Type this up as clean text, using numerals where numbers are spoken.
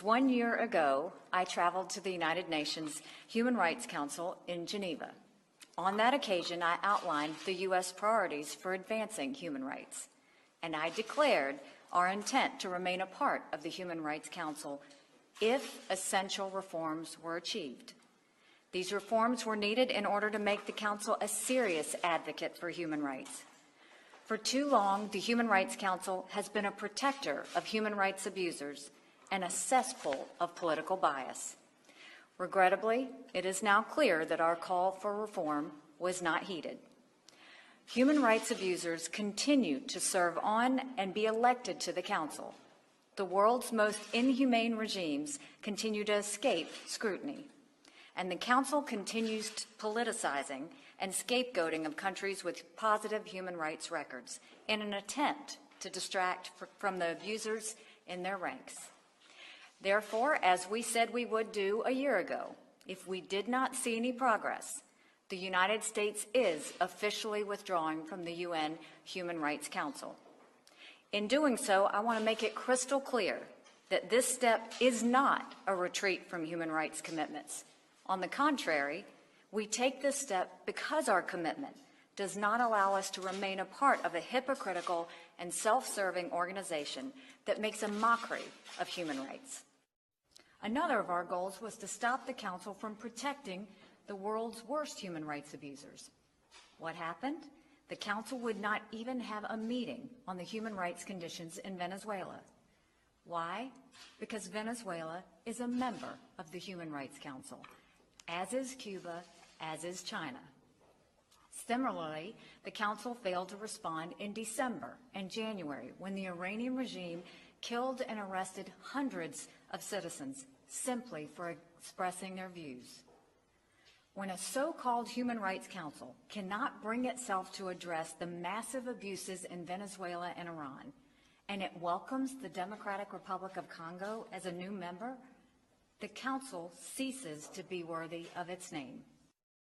1 year ago, I traveled to the United Nations Human Rights Council in Geneva. On that occasion, I outlined the U.S. priorities for advancing human rights, and I declared our intent to remain a part of the Human Rights Council if essential reforms were achieved. These reforms were needed in order to make the Council a serious advocate for human rights. For too long, the Human Rights Council has been a protector of human rights abusers and a cesspool of political bias. Regrettably, it is now clear that our call for reform was not heeded. Human rights abusers continue to serve on and be elected to the Council. The world's most inhumane regimes continue to escape scrutiny, and the Council continues politicizing and scapegoating of countries with positive human rights records in an attempt to distract from the abusers in their ranks. Therefore, as we said we would do a year ago, if we did not see any progress, the United States is officially withdrawing from the UN Human Rights Council. In doing so, I want to make it crystal clear that this step is not a retreat from human rights commitments. On the contrary, we take this step because our commitment does not allow us to remain a part of a hypocritical and self-serving organization that makes a mockery of human rights. Another of our goals was to stop the Council from protecting the world's worst human rights abusers. What happened? The Council would not even have a meeting on the human rights conditions in Venezuela. Why? Because Venezuela is a member of the Human Rights Council, as is Cuba, as is China. Similarly, the Council failed to respond in December and January when the Iranian regime killed and arrested hundreds of citizens simply for expressing their views. When a so-called Human Rights Council cannot bring itself to address the massive abuses in Venezuela and Iran, and it welcomes the Democratic Republic of Congo as a new member, the Council ceases to be worthy of its name.